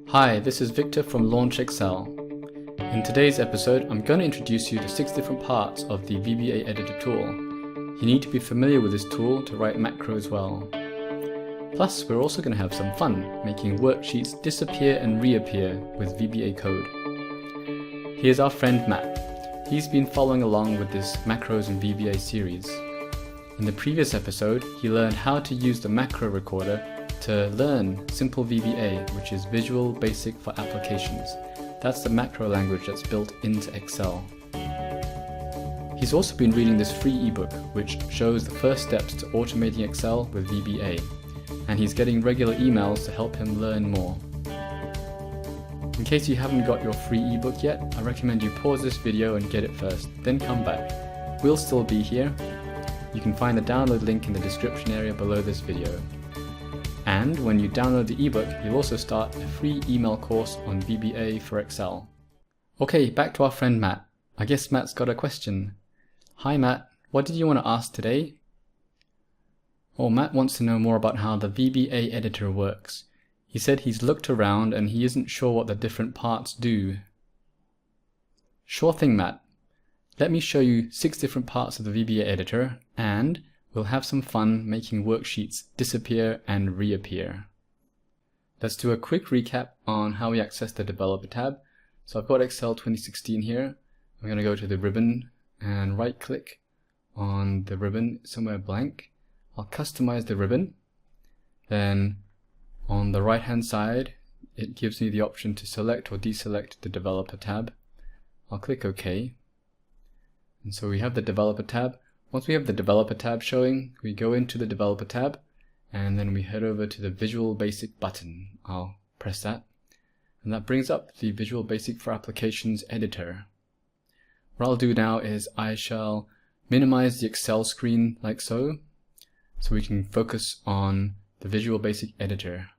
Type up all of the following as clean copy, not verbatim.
Hi, this is Victor from Launch Excel. In today's episode, I'm going to introduce you to 6 different parts of the VBA Editor tool. You need to be familiar with this tool to write macros well. Plus, we're also going to have some fun, making worksheets disappear and reappear with VBA code. Here's our friend Matt. He's been following along with this Macros and VBA series. In the previous episode, he learned how to use the macro recorder to learn simple VBA, which is Visual Basic for Applications. That's the macro language that's built into Excel. He's also been reading this free ebook, which shows the first steps to automating Excel with VBA, and he's getting regular emails to help him learn more. In case you haven't got your free ebook yet, I recommend you pause this video and get it first, then come back. We'll still be here. You can find the download link in the description area below this video. And when you download the ebook, you'll also start a free email course on VBA for Excel. Okay, back to our friend Matt. I guess Matt's got a question. Hi Matt, what did you want to ask today? Oh, Matt wants to know more about how the VBA editor works. He said he's looked around and he isn't sure what the different parts do. Sure thing, Matt. Let me show you 6 different parts of the VBA editor, and we'll have some fun making worksheets disappear and reappear. Let's do a quick recap on how we access the Developer tab. So I've got Excel 2016 here. I'm going to go to the ribbon and right click on the ribbon somewhere blank. I'll customize the ribbon. Then on the right hand side, it gives me the option to select or deselect the Developer tab. I'll click OK. And so we have the Developer tab. Once we have the Developer tab showing, we go into the Developer tab and then we head over to the Visual Basic button. I'll press that. And that brings up the Visual Basic for Applications editor. What I'll do now is I shall minimize the Excel screen like so we can focus on the Visual Basic editor.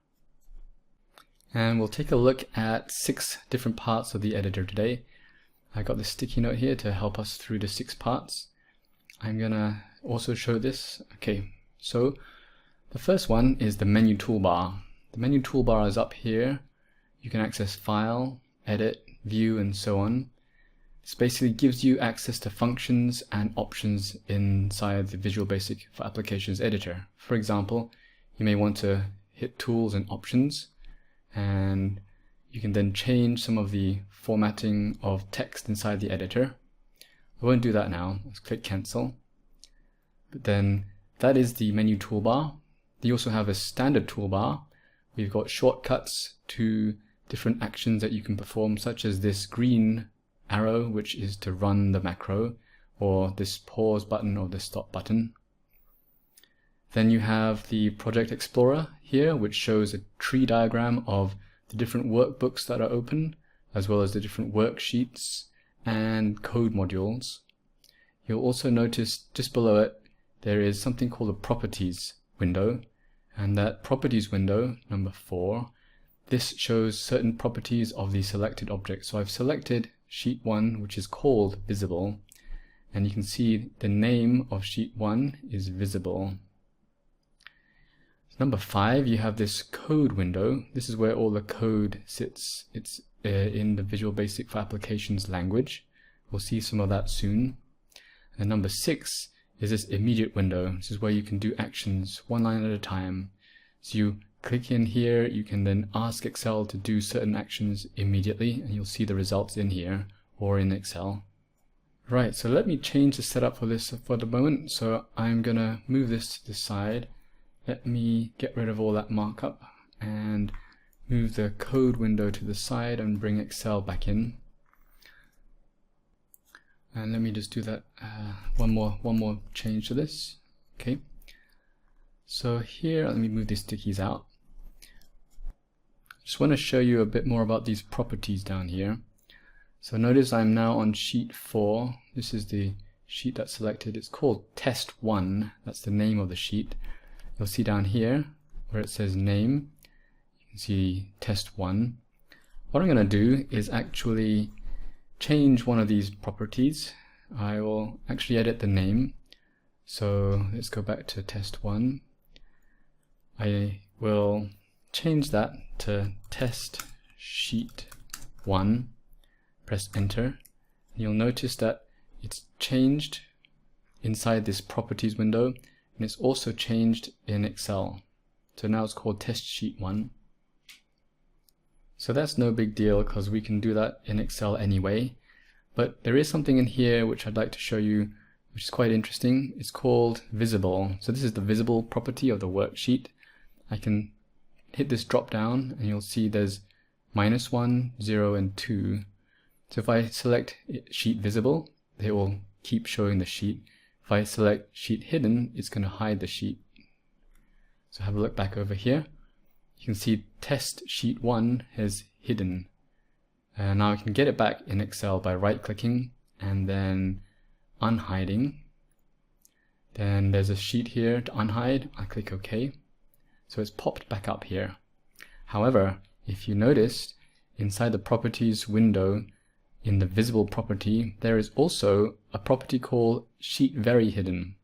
And we'll take a look at 6 different parts of the editor today. I got this sticky note here to help us through the 6 parts. I'm gonna also show this. Okay, so the first one is the menu toolbar. The menu toolbar is up here. You can access File, Edit, View, and so on. This basically gives you access to functions and options inside the Visual Basic for Applications editor. For example, you may want to hit Tools and Options, and you can then change some of the formatting of text inside the editor. I won't do that now. Let's click Cancel. But then that is the menu toolbar. You also have a standard toolbar. We've got shortcuts to different actions that you can perform, such as this green arrow, which is to run the macro, or this pause button or the stop button. Then you have the Project Explorer here, which shows a tree diagram of the different workbooks that are open, as well as the different worksheets and code modules. You'll also notice just below it there is something called a Properties window, and that Properties window, number 4, this shows certain properties of the selected object. So I've selected Sheet 1, which is called Visible, and you can see the name of Sheet 1 is Visible. Number 5, you have this code window. This is where all the code sits. It's in the Visual Basic for Applications language. We'll see some of that soon. And number 6 is this immediate window. This is where you can do actions one line at a time. So you click in here, you can then ask Excel to do certain actions immediately, and you'll see the results in here or in Excel. Right, so let me change the setup for this for the moment. So I'm gonna move this to the side. Let me get rid of all that markup and move the code window to the side and bring Excel back in. And let me just do that one more change to this. Okay. So here, let me move these stickies out. Just want to show you a bit more about these properties down here. So notice I'm now on sheet 4. This is the sheet that's selected. It's called Test 1. That's the name of the sheet. You'll see down here where it says name, you can see Test 1. What I'm going to do is actually change one of these properties. I will actually edit the name. So let's go back to Test 1. I will change that to test sheet 1, press enter, and you'll notice that it's changed inside this properties window, and it's also changed in Excel. So now it's called test sheet 1. So that's no big deal because we can do that in Excel anyway. But there is something in here which I'd like to show you, which is quite interesting. It's called visible. So this is the visible property of the worksheet. I can hit this drop down and you'll see there's -1, 0, and 2. So if I select sheet visible, it will keep showing the sheet. If I select sheet hidden, it's going to hide the sheet. So have a look back over here. You can see test sheet 1 has hidden. Now I can get it back in Excel by right clicking and then unhiding. Then there's a sheet here to unhide. I click OK. So it's popped back up here. However, if you noticed, inside the properties window in the visible property, there is also a property called sheet very hidden.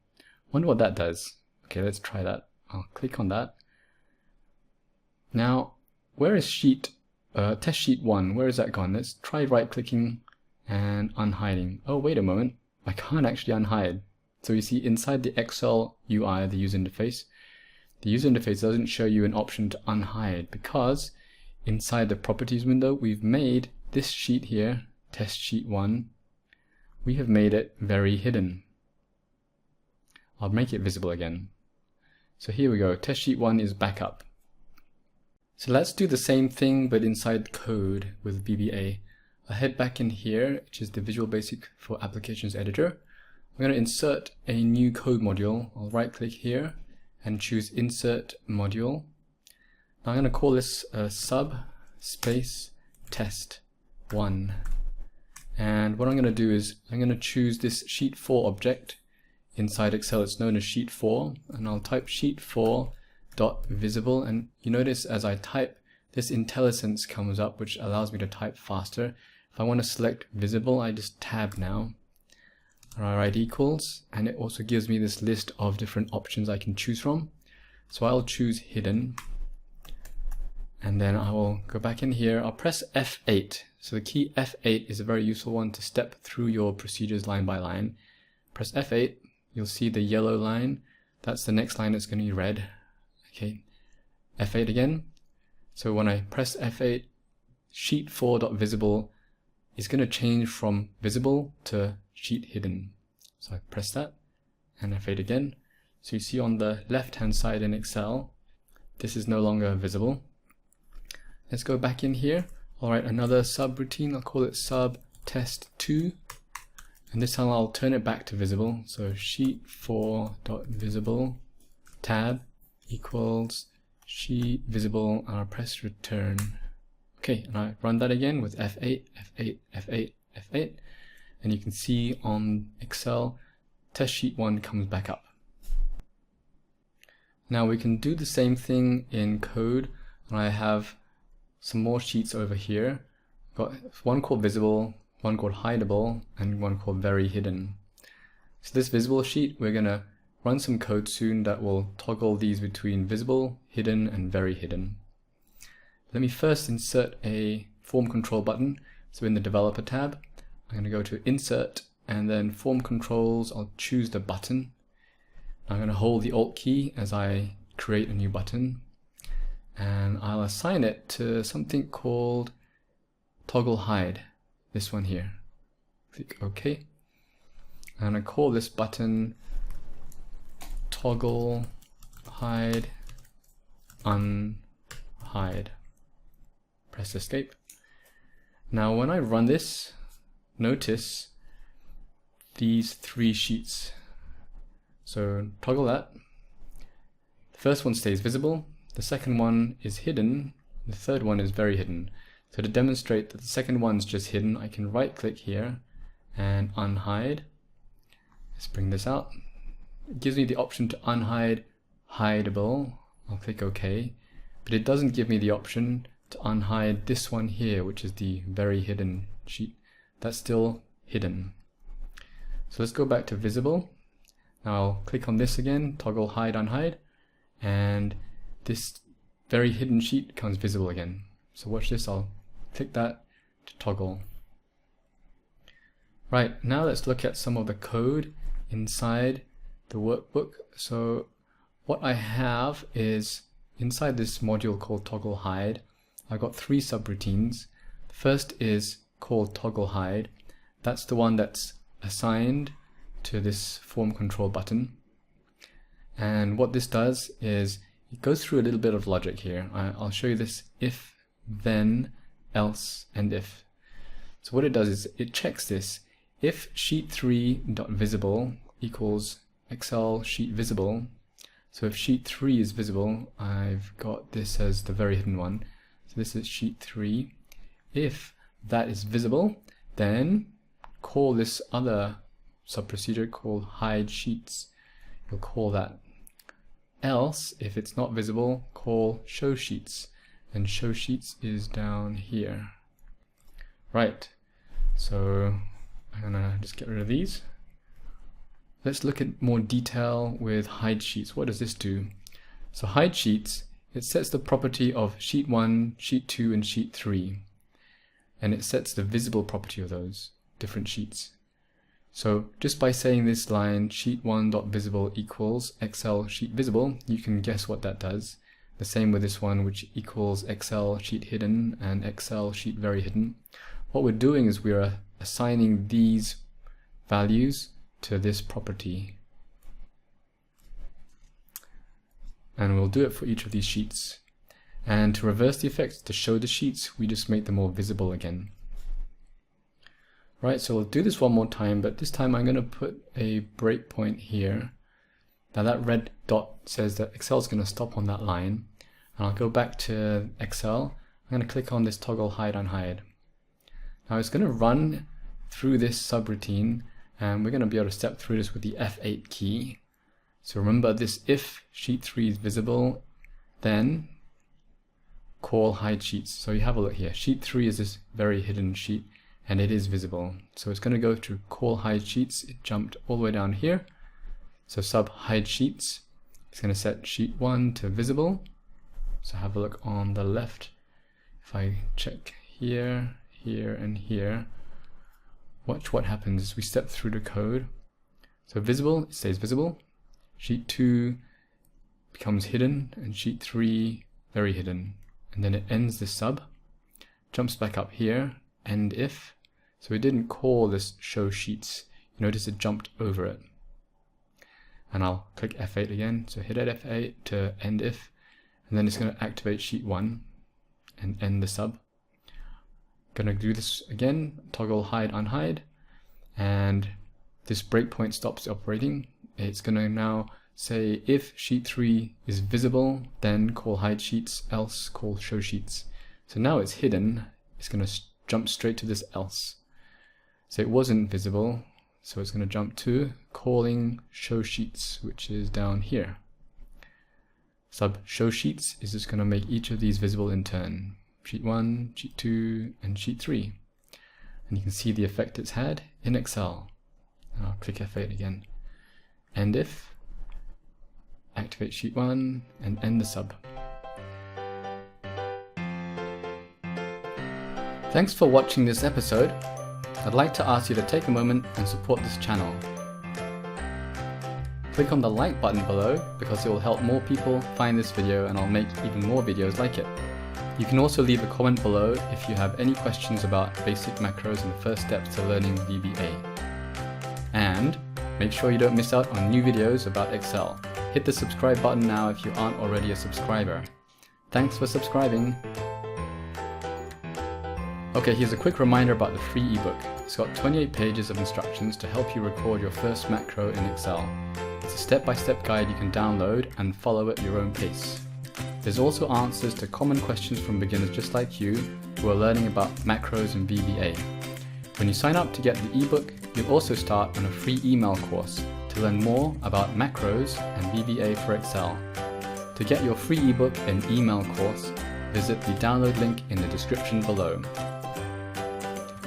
Wonder what that does. Okay, let's try that. I'll click on that. Now, where is test sheet 1? Where is that gone? Let's try right clicking and unhiding. Oh, wait a moment. I can't actually unhide. So you see inside the Excel UI, the user interface doesn't show you an option to unhide because inside the properties window, we've made this sheet here, test sheet 1, we have made it very hidden. I'll make it visible again. So here we go, test sheet 1 is back up. So let's do the same thing but inside code with VBA. I'll head back in here, which is the Visual Basic for Applications Editor. I'm going to insert a new code module. I'll right click here and choose Insert Module. Now I'm going to call this sub space test 1. And what I'm going to do is I'm going to choose this sheet 4 object. Inside Excel it's known as sheet 4, and I'll type sheet 4.visible, and you notice as I type this IntelliSense comes up, which allows me to type faster. If I want to select visible, I just tab now. I write equals, and it also gives me this list of different options I can choose from. So I'll choose hidden, and then I will go back in here. I'll press F8. So the key F8 is a very useful one to step through your procedures line by line. Press F8, you'll see the yellow line. That's the next line that's going to be red. Okay, F8 again. So when I press F8, sheet 4.visible is going to change from visible to sheet hidden. So I press that and F8 again. So you see on the left hand side in Excel, this is no longer visible. Let's go back in here. I'll write another subroutine. I'll call it sub test 2. And this time I'll turn it back to visible. So sheet 4.visible tab equals sheet visible, and I'll press return. Okay, and I run that again with F8, F8, F8, F8, and you can see on Excel, test sheet 1 comes back up. Now we can do the same thing in code, and I have some more sheets over here. I've got one called visible, one called hideable, and one called very hidden. So this visible sheet, we're going to run some code soon that will toggle these between visible, hidden, and very hidden. Let me first insert a form control button. So in the developer tab, I'm going to go to insert and then form controls. I'll choose the button. I'm going to hold the Alt key as I create a new button, and I'll assign it to something called toggle hide, this one here. Click OK. I'm going to call this button toggle hide unhide. Press escape. Now when I run this, notice these 3 sheets. So toggle that. The first one stays visible, the second one is hidden, the third one is very hidden. So to demonstrate that the second one's just hidden, I can right click here and unhide. Let's bring this out. It gives me the option to unhide hideable. I'll click OK, but it doesn't give me the option to unhide this one here, which is the very hidden sheet. That's still hidden. So let's go back to visible. Now I'll click on this again, toggle hide unhide, and this very hidden sheet becomes visible again. So watch this, I'll click that to toggle. Right, now let's look at some of the code inside the workbook. So what I have is inside this module called toggle hide, I've got 3 subroutines. The first is called toggle hide. That's the one that's assigned to this form control button. And what this does is it goes through a little bit of logic here. I'll show you this if, then, else, and if. So what it does is it checks this. If sheet3.visible equals Excel sheet visible, so if sheet 3 is visible, I've got this as the very hidden one. So this is sheet 3. If that is visible, then call this other sub-procedure called hide sheets. We'll call that. Else, if it's not visible, call show sheets. And show sheets is down here. Right, so I'm gonna just get rid of these. Let's look at more detail with hide sheets. What does this do? So hide sheets, it sets the property of sheet 1, sheet 2, and sheet 3. And it sets the visible property of those different sheets. So just by saying this line, sheet1.visible equals Excel sheet visible, you can guess what that does. The same with this one, which equals Excel sheet hidden and Excel sheet very hidden. What we're doing is we're assigning these values to this property. And we'll do it for each of these sheets. And to reverse the effect, to show the sheets, we just make them more visible again. Right, so we'll do this one more time, but this time I'm going to put a breakpoint here. Now that red dot says that Excel is going to stop on that line. And I'll go back to Excel. I'm going to click on this toggle hide unhide. Now it's going to run through this subroutine, and we're going to be able to step through this with the F8 key. So remember this, if sheet 3 is visible, then call hide sheets. So you have a look here. Sheet 3 is this very hidden sheet, and it is visible. So it's going to go to call hide sheets. It jumped all the way down here. So sub hide sheets, it's going to set sheet 1 to visible. So have a look on the left. If I check here, here, and here, watch what happens as we step through the code. So visible, it stays visible. Sheet 2 becomes hidden, and sheet 3 very hidden. And then it ends this sub, jumps back up here, end if. So it didn't call this show sheets. You notice it jumped over it. And I'll click F8 again. So hit at F8 to end if, and then it's going to activate sheet 1 and end the sub. Going to do this again, toggle hide unhide, and this breakpoint stops operating. It's going to now say if sheet 3 is visible, then call hide sheets, else call show sheets. So now it's hidden, it's going to jump straight to this else. So it wasn't visible, so it's going to jump to calling show sheets, which is down here. Sub show sheets is just going to make each of these visible in turn. Sheet 1, sheet 2, and sheet 3. And you can see the effect it's had in Excel. I'll click F8 again. End if, activate sheet 1, and end the sub. Thanks for watching this episode. I'd like to ask you to take a moment and support this channel. Click on the like button below because it will help more people find this video, and I'll make even more videos like it. You can also leave a comment below if you have any questions about basic macros and first steps to learning VBA. And make sure you don't miss out on new videos about Excel. Hit the subscribe button now if you aren't already a subscriber. Thanks for subscribing. Okay, here's a quick reminder about the free ebook. It's got 28 pages of instructions to help you record your first macro in Excel. It's a step-by-step guide you can download and follow at your own pace. There's also answers to common questions from beginners just like you who are learning about macros and VBA. When you sign up to get the ebook, you'll also start on a free email course to learn more about macros and VBA for Excel. To get your free ebook and email course, visit the download link in the description below.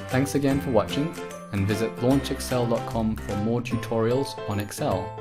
Thanks again for watching, and visit launchexcel.com for more tutorials on Excel.